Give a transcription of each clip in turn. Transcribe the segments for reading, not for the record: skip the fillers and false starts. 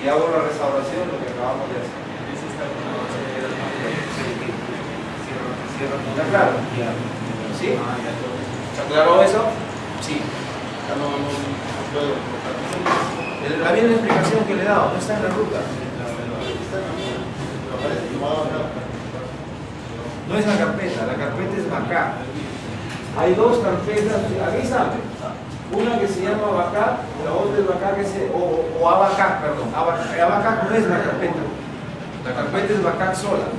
y hago la restauración, lo que acabamos de hacer. ¿Está claro? ¿Sí? ¿Está claro eso? Sí. La misma explicación que le he dado, no está en la ruta. No es la carpeta es backup. Hay dos carpetas, aquí están. Una que se llama backup, la otra es backup o abacac, perdón. Abacac no es la carpeta. La carpeta es backup sola.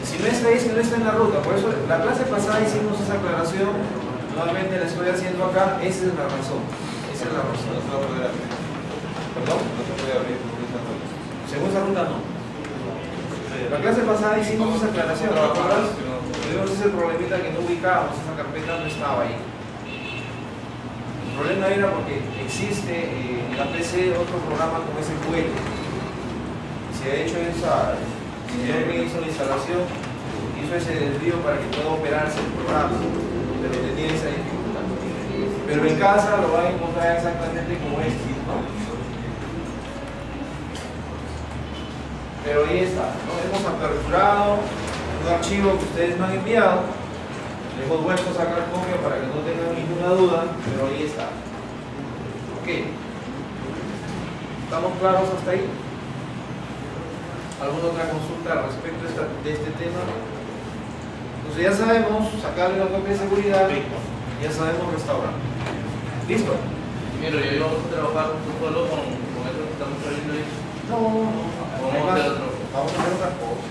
Si no está ahí, si no está en la ruta. Por eso la clase pasada hicimos esa aclaración. Nuevamente la estoy haciendo acá. Esa es la razón. Esa es la razón. ¿Perdón? No se puede abrir. Según esa ruta no. La clase pasada hicimos esa aclaración. ¿Te acuerdas? Tuvimos ese problemita que no ubicábamos. Esa carpeta no estaba ahí. El problema era porque existe en la PC otro programa con ese juego. Se ha hecho esa. El señor que hizo la instalación hizo ese desvío para que pueda operarse el programa, pero tenía esa dificultad. Pero en casa lo van a encontrar exactamente como este, ¿no? Pero ahí está, ¿no? Hemos aperturado un archivo que ustedes me han enviado. Les hemos vuelto a sacar copia para que no tengan ninguna duda, pero ahí está. Ok. ¿Estamos claros hasta ahí? ¿Alguna otra consulta al respecto de este tema? Entonces ya sabemos sacarle la copia de seguridad, ya sabemos restaurar. ¿Listo? Mira, yo vamos a trabajar solo con eso que estamos trayendo ahí. No, vamos a hacer otra cosa.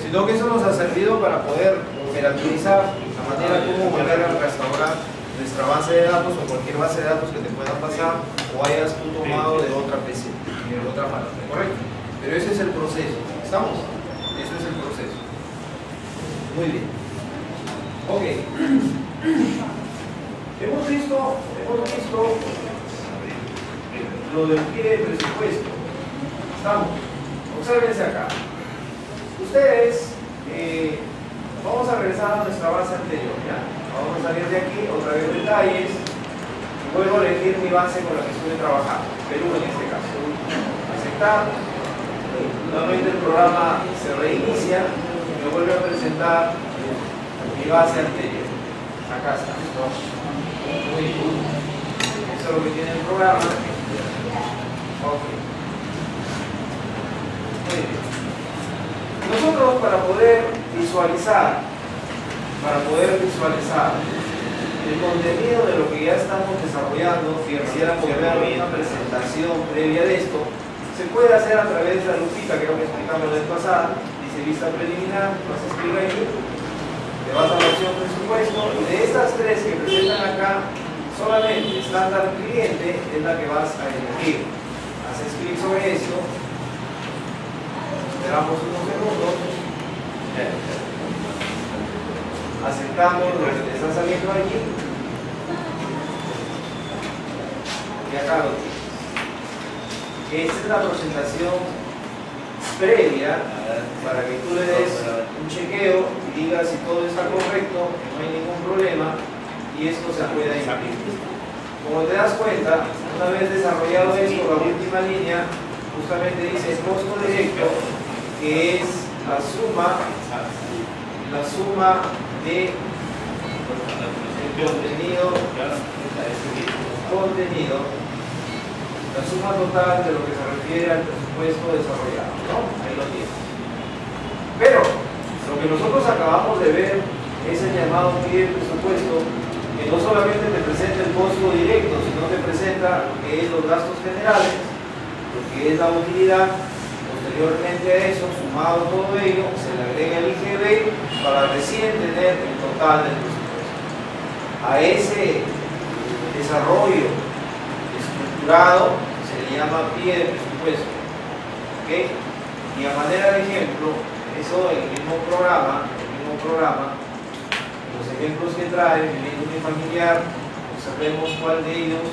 Sino que eso nos ha servido para poder operativizar la manera como volver a restaurar nuestra base de datos o cualquier base de datos que te pueda pasar o hayas tú tomado de otra PC, de otra manera, ¿correcto? Pero ese es el proceso, ¿estamos? Ese es el proceso. Muy bien. Ok. Hemos visto lo del pie de presupuesto. Estamos. Obsérvense acá. Ustedes, vamos a regresar a nuestra base anterior, ¿ya? Vamos a salir de aquí, otra vez detalles, y vuelvo a elegir mi base con la que estuve trabajando, Perú en este caso. Aceptar, nuevamente el programa se reinicia y me vuelve a presentar mi base anterior. Acá está. Muy bien. Eso es lo que tiene el programa. Ok. Muy bien. Nosotros para poder visualizar el contenido de lo que ya estamos desarrollando, si quisiéramos ver una presentación previa de esto, se puede hacer a través de la lupita que creo que explicamos la vez pasada. Dice vista preliminar, vas a escribir ahí, te vas a la opción presupuesto y de estas tres que presentan acá, solamente estándar cliente es la que vas a elegir. Haces clic sobre esto, esperamos unos segundos. Aceptamos lo que te está saliendo allí y acá lo tienes. Esta es la presentación previa para que tú le des un chequeo y digas si todo está correcto, que no hay ningún problema y esto se pueda imprimir. Como te das cuenta, una vez desarrollado esto, la última línea justamente dice costo directo, que es la suma de contenido, la suma total de lo que se refiere al presupuesto desarrollado, ¿no? Ahí lo tienes. Pero lo que nosotros acabamos de ver es el llamado pie de presupuesto, que no solamente te presenta el costo directo, sino te presenta lo que es los gastos generales, lo que es la utilidad. Posteriormente a eso, sumado todo ello, se le agrega el IGB para recién tener el total del presupuesto. A ese desarrollo estructurado se le llama pie de presupuesto. ¿Okay? Y a manera de ejemplo, eso en el mismo programa, los ejemplos que trae, vivienda unifamiliar, observemos cuál de ellos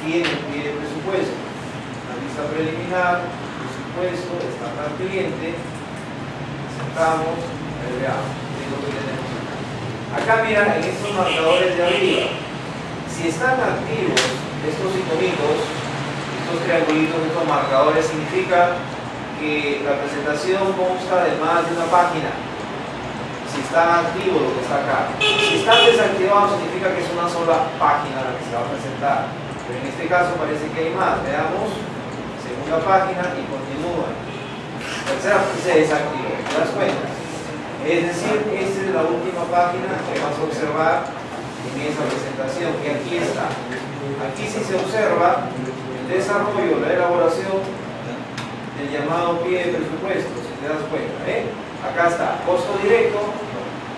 tiene pie de presupuesto. La lista preliminar, presupuesto, estándar cliente, aceptamos, veamos, es lo que tenemos acá. Acá mira, en estos marcadores de arriba, si están activos estos iconitos, Estos triangulitos, estos marcadores, significa que la presentación consta de más de una página. Si está activo lo que está acá. Si está desactivado significa que es una sola página la que se va a presentar. Pero en este caso parece que hay más. Veamos, segunda página y continúa. Tercera se desactivó, ¿te das cuenta? Es decir, esta es la última página que vas a observar en esa presentación, que aquí está. Aquí sí se observa el desarrollo, la elaboración del llamado pie de presupuesto, si te das cuenta. Acá está, costo directo,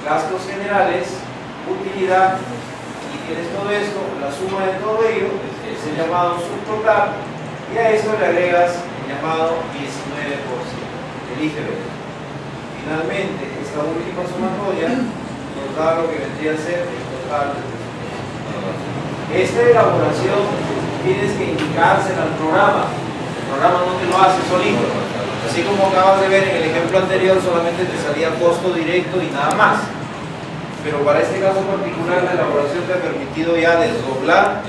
gastos generales, utilidad, y tienes todo esto, la suma de todo ello, es el llamado subtotal, y a esto le agregas el llamado 19%, el IGB. Finalmente, esta última sumatoria nos da lo que vendría a ser el total del presupuesto. Esta elaboración tienes que indicársela al programa. El programa no te lo hace solito. Así como acabas de ver en el ejemplo anterior, solamente te salía costo directo y nada más. Pero para este caso particular, la elaboración te ha permitido ya desdoblar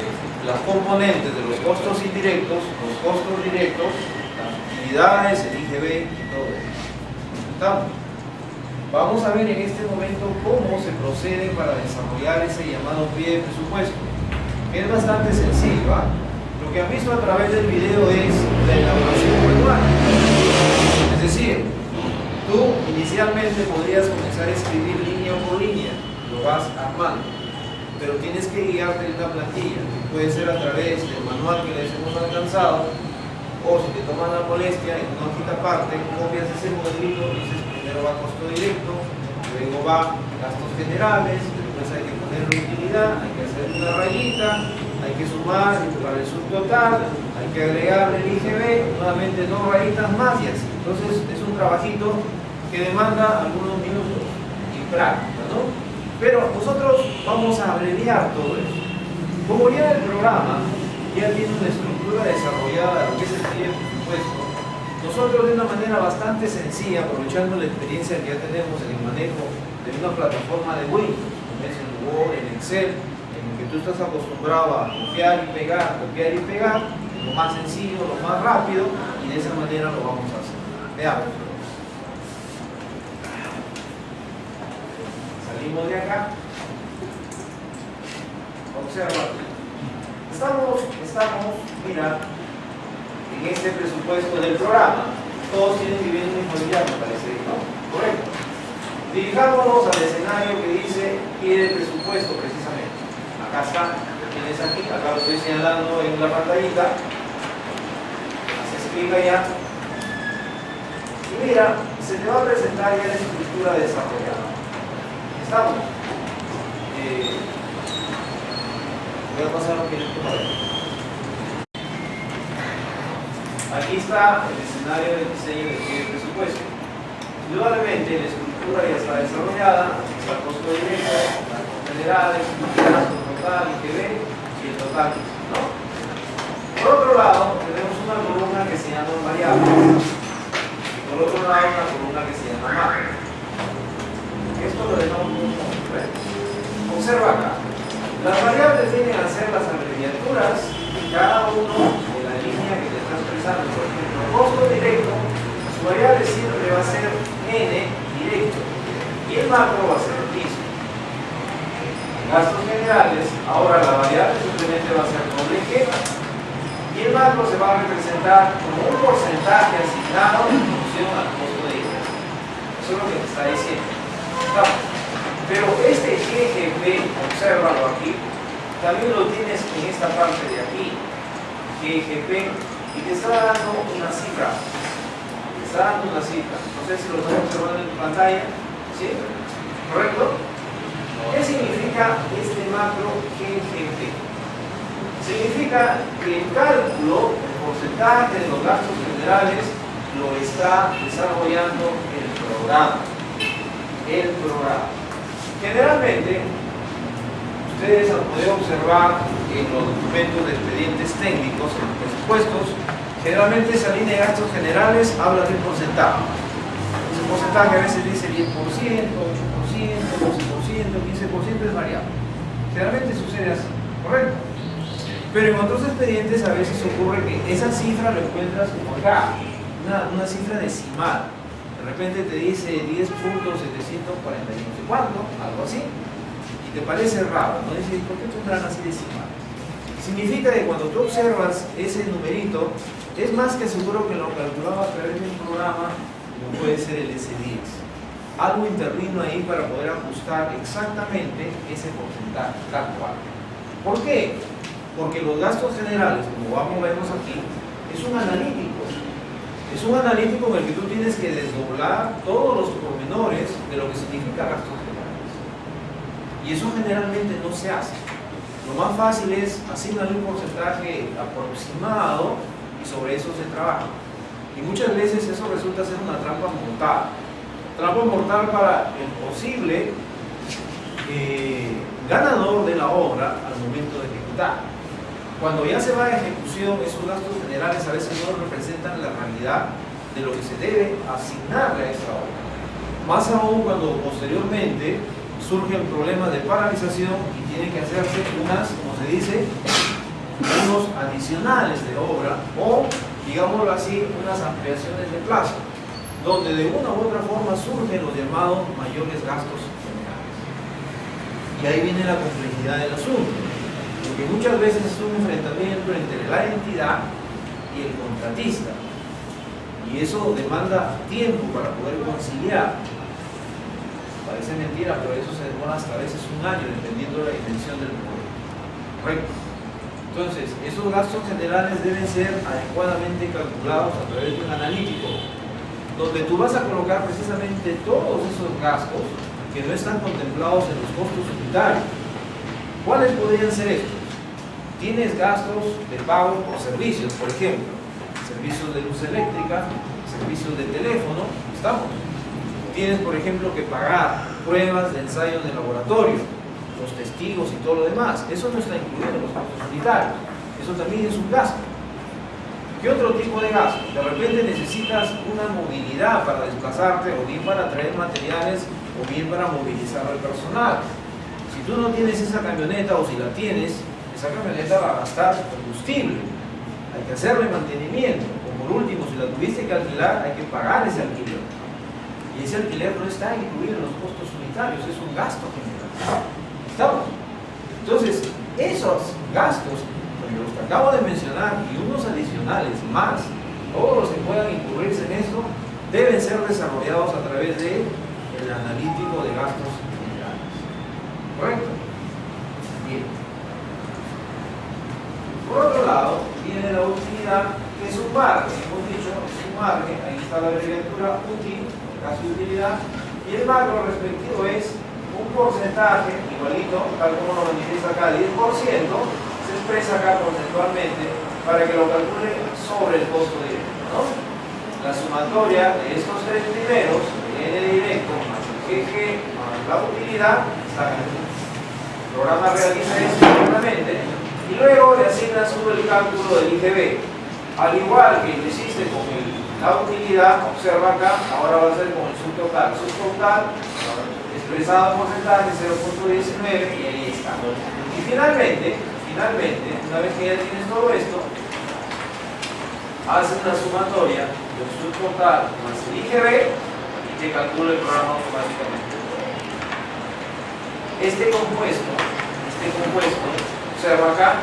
las componentes de los costos indirectos, los costos directos, las utilidades, el IGB y todo eso. ¿Estamos? Vamos a ver en este momento cómo se procede para desarrollar ese llamado pie de presupuesto. Es bastante sencillo, ¿ah? Lo que han visto a través del video es la elaboración manual. Es decir, tú inicialmente podrías comenzar a escribir línea por línea, lo vas armando, pero tienes que guiarte en una plantilla, que puede ser a través del manual que les hemos alcanzado, o si te toman la molestia en una hojita aparte, copias ese modelito, dices primero va costo directo, luego va gastos generales, después hay que poner la utilidad, hay que hacer una rayita, hay que sumar para el subtotal, hay que agregarle el IGB, nuevamente dos rayitas más y así. Entonces es un trabajito que demanda algunos minutos y práctica, ¿no? Pero nosotros vamos a abreviar todo eso. Como ya el programa ya tiene una estructura desarrollada, lo que es el pie de presupuesto, nosotros de una manera bastante sencilla, aprovechando la experiencia que ya tenemos en el manejo de una plataforma de Windows, como es el Word, el Excel, en el que tú estás acostumbrado a copiar y pegar, lo más sencillo, lo más rápido, y de esa manera lo vamos a hacer. Veamos. Salimos de acá. Observa. Estamos, mira, en este presupuesto del programa. Todos tienen que vivir un mismo día, me parece, ¿no? Correcto. Dirijámonos al escenario que dice pie de presupuesto, precisamente. Acá está, lo tienes aquí, acá lo estoy señalando en la pantallita. Haces clic allá. Y mira, se te va a presentar ya la estructura desarrollada. ¿Estamos? Voy a pasar un minuto para ver. Aquí está el escenario del diseño del pie de presupuesto. Indudablemente la estructura ya está desarrollada, aquí está el costo directo, gastos generales, gasto total, IGB y el total, ¿no? Por otro lado, tenemos una columna que se llama variables y por otro lado una columna que se llama macro. Esto lo dejamos un poco, ¿ves? Observa acá. Las variables vienen a ser las abreviaturas de cada uno de la línea que te está expresando. Por ejemplo, costo directo, su variable siempre va a ser N directo y el macro va a ser el piso. Gastos generales, ahora la variable simplemente va a ser doble G y el macro se va a representar como un porcentaje asignado en función al costo de ingreso. Eso es lo que te está diciendo. Pero este GGP, obsérvalo aquí, también lo tienes en esta parte de aquí, GGP, y te está dando una cifra. Te está dando una cifra. No sé si lo estás observando en tu pantalla. ¿Sí? ¿Correcto? ¿Qué significa este macro GGP? Significa que el cálculo, el porcentaje de los gastos generales, lo está desarrollando el programa. Generalmente, ustedes han podido observar en los documentos de expedientes técnicos, en los presupuestos, generalmente esa línea de gastos generales habla de un porcentaje. Ese porcentaje a veces dice 10%, 8%, 12%, 15% es variable. Generalmente sucede así, ¿correcto? Pero en otros expedientes a veces ocurre que esa cifra lo encuentras como acá, una cifra decimal. De repente te dice 10.740 no sé cuánto, algo así, y te parece raro, ¿no? Dices, ¿por qué tendrán así decimal? Significa que cuando tú observas ese numerito, es más que seguro que lo calculaba a través de un programa como puede ser el S10. Algo intervino ahí para poder ajustar exactamente ese porcentaje, tal cual. ¿Por qué? Porque los gastos generales, como vemos aquí, es un analítico. Es un analítico en el que tú tienes que desdoblar todos los pormenores de lo que significa gastos generales. Y eso generalmente no se hace. Lo más fácil es asignar un porcentaje aproximado y sobre eso se trabaja. Y muchas veces eso resulta ser una trampa mortal. Trampa mortal para el posible ganador de la obra al momento de ejecutar. Cuando ya se va a ejecución, esos gastos generales a veces no representan la realidad de lo que se debe asignarle a esa obra. Más aún cuando posteriormente surgen problemas de paralización y tienen que hacerse unas, como se dice, unos adicionales de obra o, digámoslo así, unas ampliaciones de plazo, donde de una u otra forma surgen los llamados mayores gastos generales. Y ahí viene la complejidad del asunto, porque muchas veces es un enfrentamiento entre la entidad y el contratista, y eso demanda tiempo para poder conciliar. Parece mentira, pero eso se demora hasta a veces un año, dependiendo de la dimensión del problema. Correcto. Entonces, esos gastos generales deben ser adecuadamente calculados a través de un analítico, donde tú vas a colocar precisamente todos esos gastos que no están contemplados en los costos unitarios. ¿Cuáles podrían ser estos? Tienes gastos de pago por servicios, por ejemplo, servicios de luz eléctrica, servicios de teléfono, ¿estamos? Tienes, por ejemplo, que pagar pruebas de ensayos de laboratorio, los testigos y todo lo demás. Eso no está incluido en los costos unitarios. Eso también es un gasto. ¿Qué otro tipo de gasto? De repente necesitas una movilidad para desplazarte, o bien para traer materiales, o bien para movilizar al personal. Si tú no tienes esa camioneta, o si la tienes, esa camioneta va a gastar combustible. Hay que hacerle mantenimiento. O por último, si la tuviste que alquilar, hay que pagar ese alquiler. Y ese alquiler no está incluido en los costos unitarios, es un gasto general. ¿Estamos? Entonces, esos gastos, como los que acabo de mencionar, y unos adicionales más, todos los que puedan incurrirse en esto, deben ser desarrollados a través del analítico de gastos generales. ¿Correcto? Bien. Por otro lado, viene la utilidad, que es un margen. Hemos dicho, es un margen, ahí está la abreviatura útil, caso de utilidad, y el macro respectivo es un porcentaje igualito, tal como lo manifiesta acá, 10%, se expresa acá porcentualmente para que lo calcule sobre el costo directo, ¿no? La sumatoria de estos tres primeros, el N directo más el GG más la utilidad, está acá. El programa realiza esto internamente y luego le asignas tú el cálculo del IGB. Al igual que lo hiciste con la utilidad, observa acá, ahora va a ser con el subtotal. Subtotal expresado en porcentaje 0.19 y ahí está. Y finalmente, una vez que ya tienes todo esto, haces una sumatoria del subtotal más el IGB y te calcula el programa automáticamente. Este compuesto, observa acá,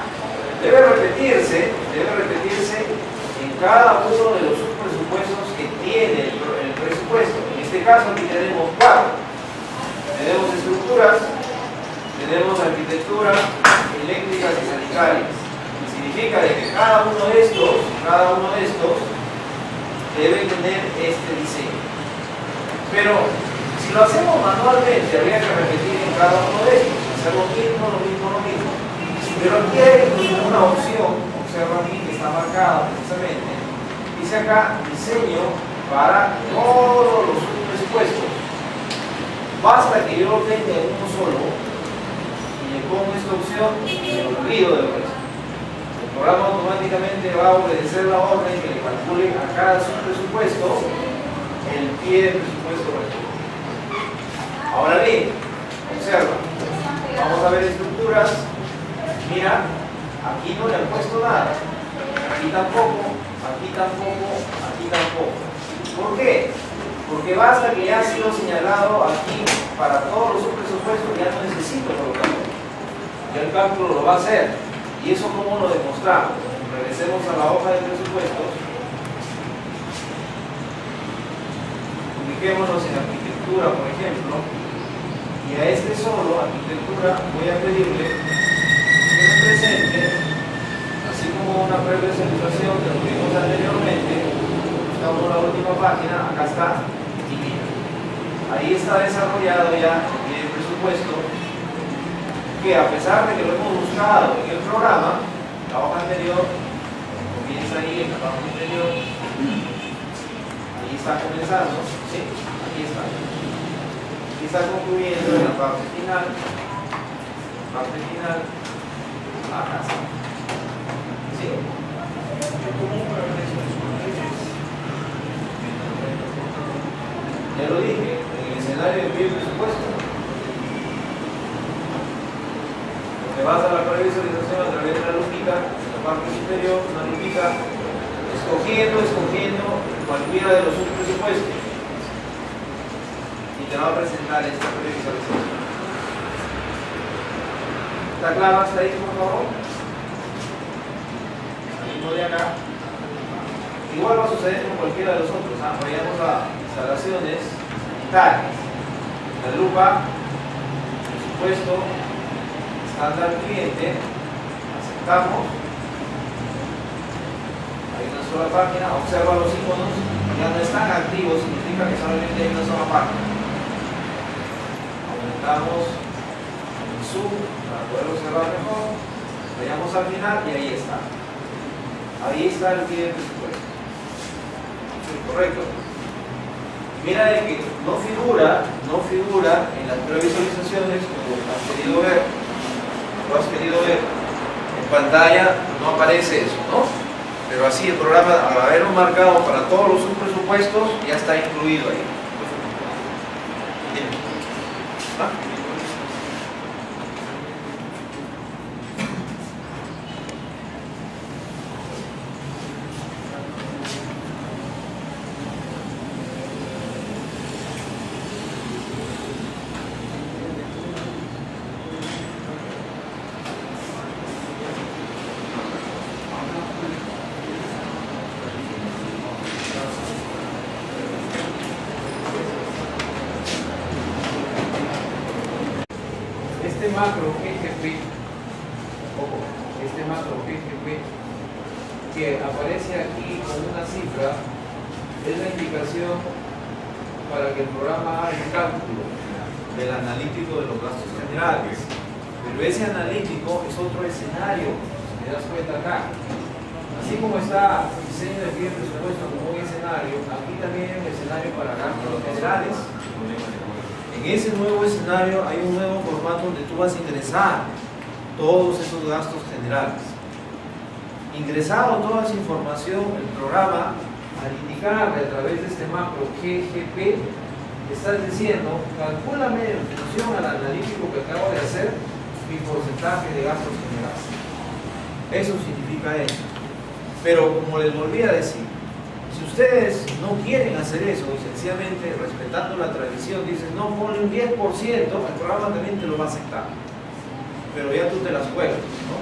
debe repetirse en cada uno de los subpresupuestos que tiene el presupuesto. En este caso aquí tenemos 4. Tenemos estructuras, tenemos arquitectura, eléctricas y sanitarias. Significa de que cada uno de estos debe tener este diseño. Pero si lo hacemos manualmente, habría que repetir en cada uno de estos, hacer lo mismo. Pero aquí hay una opción, observa aquí que está marcada precisamente, dice acá diseño para todos los presupuestos. Basta que yo lo tenga en uno solo y le pongo esta opción y me olvido del resto. El programa automáticamente va a obedecer la orden que le calcule a cada subpresupuesto el pie del presupuesto respectivo. Ahora bien, observa, vamos a ver estructuras. Mira, Aquí no le han puesto nada. Aquí tampoco, aquí tampoco, aquí tampoco. ¿Por qué? Porque basta que ya ha sido señalado aquí para todos los subpresupuestos, ya no necesito colocarlo. Ya el cálculo lo va a hacer. ¿Y eso cómo lo demostramos? Regresemos a la hoja de presupuestos. Ubiquémonos en arquitectura, por ejemplo. Y a este solo, arquitectura, voy a pedirle que me presente, así como una previsualización que lo vimos anteriormente. Buscamos la última página, acá está. Y mira, ahí está desarrollado ya el presupuesto, que a pesar de que lo hemos buscado en el programa, la hoja anterior comienza ahí en la hoja anterior, ahí está comenzando, ¿sí? Aquí está. Aquí está concluyendo en la parte final, acá está. ¿Sí? Ya lo dije, en el escenario de pie presupuesto. Te vas a la previsualización a través de la lupita, en la parte superior, una lupita, escogiendo cualquiera de los subpresupuestos. Y te va a presentar esta previsualización. ¿Está claro hasta ahí, por favor? Al mismo de acá. Igual va a suceder con cualquiera de los otros. Vayamos a instalaciones, detalles, la lupa, presupuesto, estándar cliente, aceptamos. Hay una sola página, observa los iconos, ya no están activos, significa que solamente hay una sola página. Aumentamos el zoom para poder observar mejor. Vayamos al final y ahí está. Ahí está el pie de presupuesto. Sí, correcto. Mira de que no figura en las previsualizaciones como has querido ver. En pantalla no aparece eso, ¿no? Pero así el programa, al haberlo marcado para todos los subpresupuestos, ya está incluido ahí. Dime. Este macro GGP que aparece aquí con una cifra es la indicación para que el programa haga el cálculo Del analítico de los gastos generales. Pero ese analítico es otro escenario, si te das cuenta acá. Así como está el diseño de pie de presupuesto como un escenario, aquí también hay un escenario para gastos generales. En ese nuevo escenario hay un nuevo formato donde tú vas a ingresar todos esos gastos generales. Ingresado toda esa información, el programa, al indicarle a través de este macro GGP, estás diciendo, calcúlame en función al analítico que acabo de hacer mi porcentaje de gastos generales. Eso significa eso. Pero como les volví a decir, si ustedes no quieren hacer eso, sencillamente respetando la tradición, dicen, no, ponle un 10%, el programa también te lo va a aceptar. Pero ya tú te las juegas, ¿no?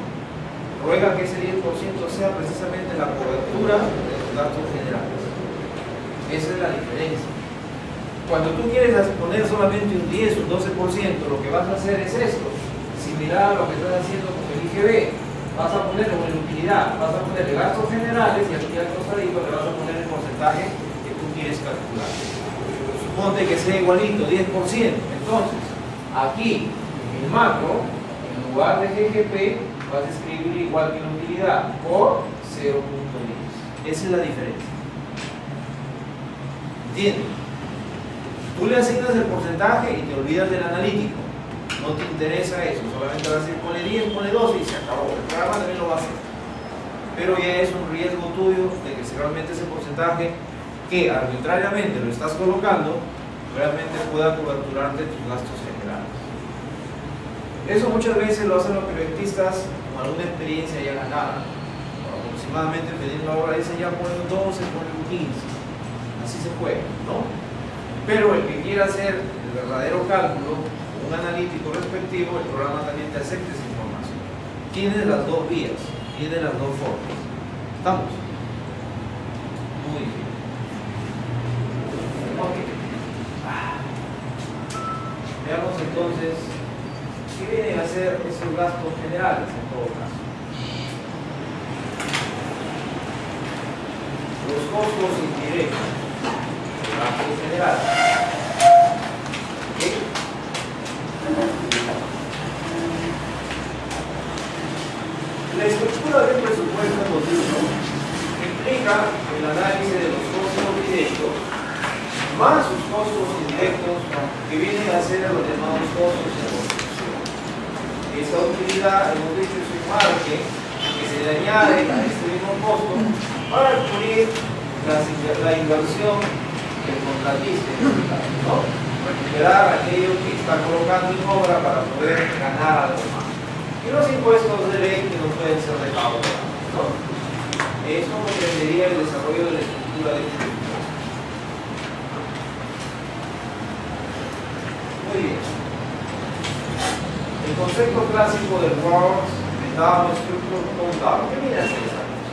Ruega que ese 10% sea precisamente la cobertura de los gastos generales. Esa es la diferencia. Cuando tú quieres poner solamente un 10, un 12%, lo que vas a hacer es esto, similar a lo que estás haciendo con el IGB. Vas a poner una utilidad, vas a poner gastos generales y aquí al costadito le vas a poner el porcentaje que tú quieres calcular. Suponte que sea igualito, 10%. Entonces, aquí en el macro, en lugar de GGP, vas a escribir igual que la utilidad por 0.10. Esa es la diferencia. ¿Entiendes? Tú le asignas el porcentaje y te olvidas del analítico. No te interesa eso, solamente vas a decir pone 10, pone 12 y se acabó. El programa también lo va a hacer. Pero ya es un riesgo tuyo de que si realmente ese porcentaje que arbitrariamente lo estás colocando, realmente pueda coberturarte tus gastos generales. Eso muchas veces lo hacen los proyectistas alguna experiencia ya ganada. Aproximadamente pidiendo ahora ese ya ponen 12, ponen 15. Así se puede, ¿no? Pero el que quiera hacer el verdadero cálculo, un analítico respectivo, el programa también te acepta esa información. Tiene las dos vías, tiene las dos formas. ¿Estamos? Muy bien. Ok. Veamos entonces qué vienen a ser esos gastos generales en todo caso. Los costos indirectos, el gasto general. ¿Okay? La estructura del presupuesto en 2001 implica el análisis de los costos directos más sus costos indirectos que vienen a ser los llamados costos de construcción. Esta utilidad, hemos dicho, es un margen que se le añade a este mismo costo para cubrir la inversión del contratista, ¿no? Recuperar aquello que está colocando en obra para poder ganar algo más. Y los impuestos de ley que no pueden ser recaudados, ¿no? Eso comprendería el desarrollo de la estructura de este impuesto. Muy bien. El concepto clásico del Works Down Structure Contable. ¿Qué viene a ser esa cosa?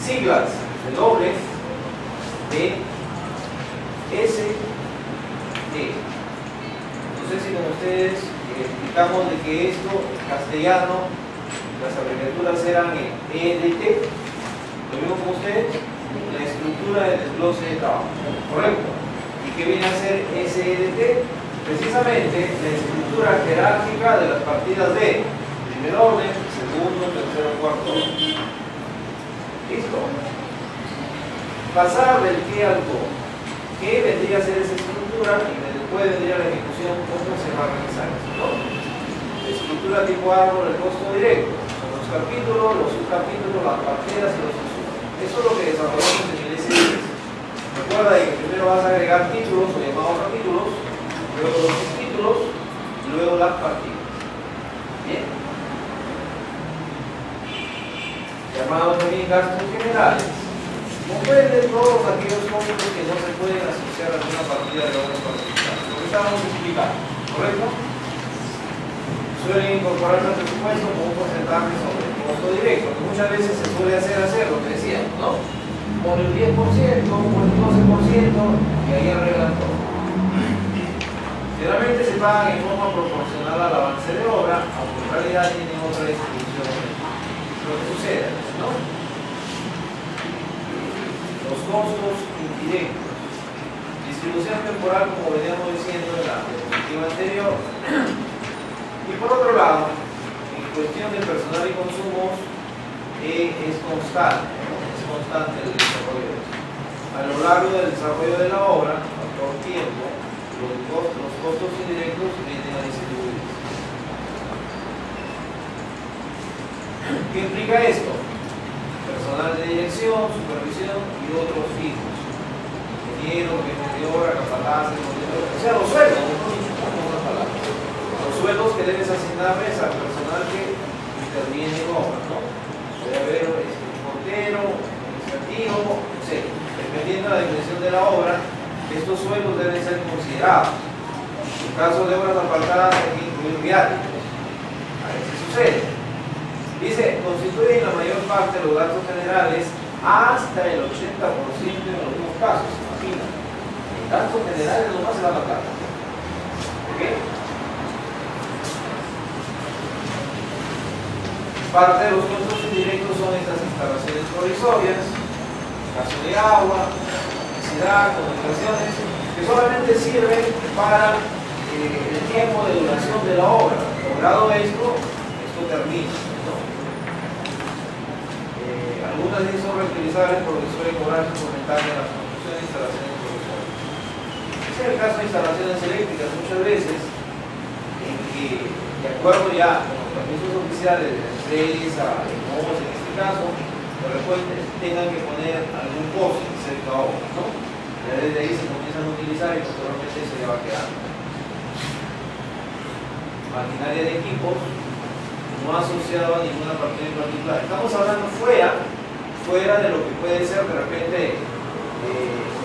Siglas de doble D, S, D. No sé si con ustedes explicamos de que esto en castellano las abreviaturas eran EDT. ¿Lo vimos con ustedes? La estructura del desglose de trabajo. ¿Correcto? ¿Y qué viene a ser SEDT? Precisamente la estructura jerárquica de las partidas de primer orden, segundo, tercero, cuarto orden. ¿Listo? Pasar del qué al cómo. ¿Qué vendría a ser esa estructura? Y después vendría la ejecución, cómo se va a realizar eso, ¿no? La estructura tipo árbol, el costo directo. Son los capítulos, los subcapítulos, las partidas y los insumos. Eso es lo que desarrollamos en el S10. Recuerda que primero vas a agregar títulos o llamados capítulos, luego los subtítulos y luego las partidas. Bien. Llamados también gastos generales. Comprende todos aquellos costos que no se pueden asociar a una partida de obra particular. Lo que estábamos explicando, ¿correcto? Suelen incorporar al presupuesto como un porcentaje sobre el costo directo, que muchas veces se suele hacer lo que decíamos, ¿no? Por el 10%, por el 12% y ahí arreglan todo. Generalmente se pagan en forma proporcional al avance de obra, aunque en realidad tienen otra distribución. Lo que sucede, ¿no? Los costos indirectos. Distribución temporal, como veníamos diciendo en la diapositiva anterior. Y por otro lado, en cuestión de personal y consumos, es constante, ¿no? Es constante el desarrollo. A lo largo del desarrollo de la obra, por tiempo, los costos indirectos vienen a distribuirse. ¿Qué implica esto? Personal de dirección, supervisión y otros fijos. Ingeniero, jefe de obra, capataces, o sea, los sueldos, los sueldos que debes asignarles al personal que interviene en obra, ¿no? Puede haber un portero, administrativo, no sé, dependiendo de la dimensión de la obra, estos sueldos deben ser considerados. En caso de obras apartadas hay que incluir viáticos. A ver si sucede. Dice, constituyen la mayor parte de los gastos generales hasta el 80% en algunos casos. Imagínate. En gastos generales nomás se va a matar. ¿Ok? Parte de los costos indirectos son estas instalaciones provisorias, caso de agua, electricidad, comunicaciones, que solamente sirven para el tiempo de duración de la obra. Logrado esto termina, ¿no? Algunas de ellas son reutilizables porque suelen cobrarse porcentaje en las construcciones de instalaciones provisorias. Ese es el caso de instalaciones eléctricas, muchas veces, en que, de acuerdo ya con los permisos oficiales de la empresa, en este caso, de repente tengan que poner algún poste cerca a obra, ¿no? Y desde ahí se comienzan a utilizar y posteriormente se le va quedando. Maquinaria de equipos, no asociado a ninguna partida en particular. Estamos hablando fuera de lo que puede ser de repente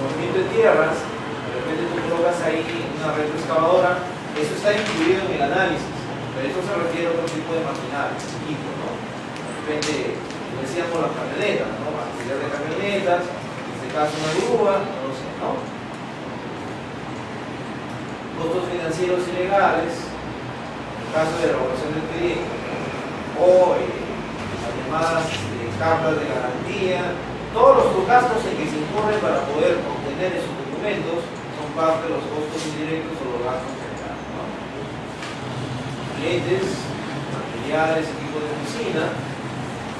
movimiento de tierras. De repente tú colocas ahí una retroexcavadora, eso está incluido en el análisis, pero eso se refiere a otro tipo de maquinaria, equipo, ¿no? De repente, como decíamos, las camionetas, ¿no? Material de camionetas, en este caso una grúa, no sé, ¿no? Costos financieros y legales, en el caso de la elaboración del proyecto, ¿no? O las llamadas cartas de garantía, todos los gastos en que se incurren para poder obtener esos documentos son parte de los costos indirectos o los gastos generales, ¿no? Clientes, materiales, equipos de oficina.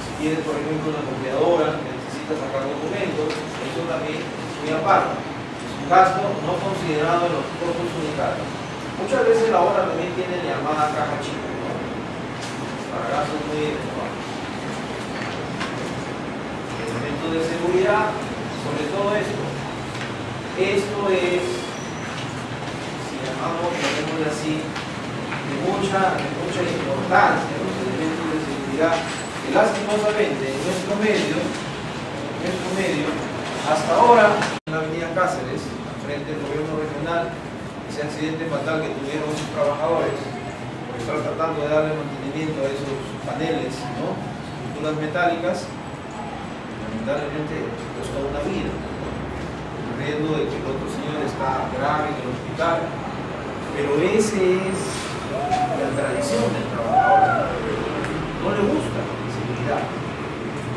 Si tienes, por ejemplo, una copiadora que necesitas sacar documentos, eso también es muy aparte. Es un gasto no considerado en los costos unitarios. Muchas veces la obra también tiene la llamada caja chica, ¿no? Para gastos muy eventuales. Elementos de seguridad, sobre todo esto. Esto es, si llamamos, llamémoslo así, de mucha importancia, los elementos de seguridad, que lastimosamente en nuestro medio, hasta ahora, en la avenida Cáceres, frente al gobierno regional, ese accidente fatal que tuvieron sus trabajadores, por estar tratando de darle mantenimiento a esos paneles, ¿no? Estructuras metálicas, lamentablemente costó una vida, riendo de que el otro señor está grave en el hospital, pero esa es la tradición del trabajador. No le gusta la seguridad.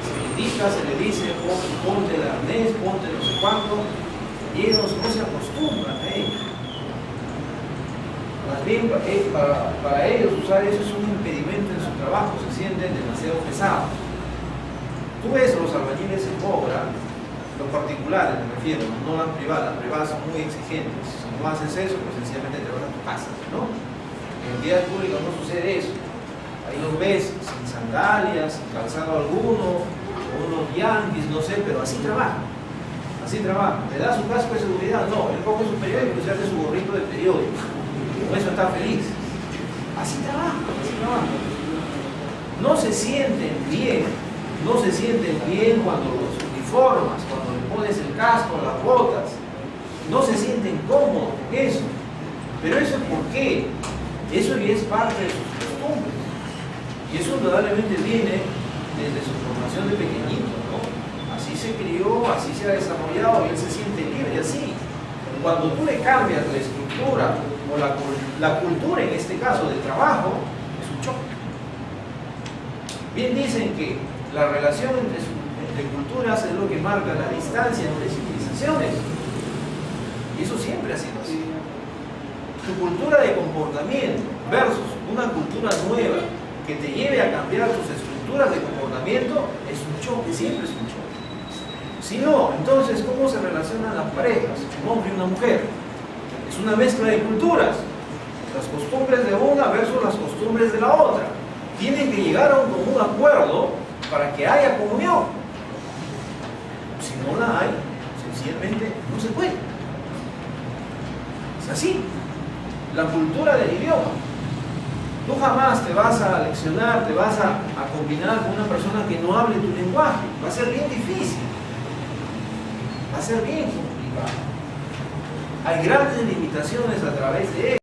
Se le indica, se le dice, ponte el arnés, ponte no sé cuánto, y ellos no se acostumbran a ello. Más bien, para ellos usar eso es un impedimento en su trabajo, se sienten demasiado pesados. Tú ves los albañiles en obra, los particulares me refiero, no las privadas son muy exigentes. Si no haces eso, pues sencillamente te vas a tu casa, ¿no? En entidades públicas no sucede eso. Ahí los ves sin sandalias, sin calzado alguno, o unos yanquis, no sé, pero así trabajan. Así trabajan. ¿Le da su casco de seguridad? No, él coge su periódico y se hace su gorrito de periódico. Con eso está feliz. Así trabajan, así trabajan. No se sienten bien cuando los uniformas, cuando le pones el casco, las botas, no se sienten cómodos con eso. Pero eso es por qué. Eso ya es parte de sus costumbres. Y eso indudablemente viene desde su formación de pequeñito, ¿no? Así se crió, así se ha desarrollado y él se siente libre, y así. Cuando tú le cambias la estructura o la cultura, en este caso, del trabajo, es un choque. Bien dicen que la relación entre culturas es lo que marca la distancia entre civilizaciones. Y eso siempre ha sido así. Tu cultura de comportamiento versus una cultura nueva que te lleve a cambiar tus estructuras de comportamiento es un choque, siempre es un choque. Si no, entonces, ¿cómo se relacionan las parejas? Un hombre y una mujer. Es una mezcla de culturas. Las costumbres de una versus las costumbres de la otra. Tienen que llegar a un común acuerdo para que haya comunión. Si no la hay, sencillamente no se puede. Es así. La cultura del idioma. Tú jamás te vas a leccionar, te vas a combinar con una persona que no hable tu lenguaje. Va a ser bien difícil. Va a ser bien complicado. Hay grandes limitaciones a través de él.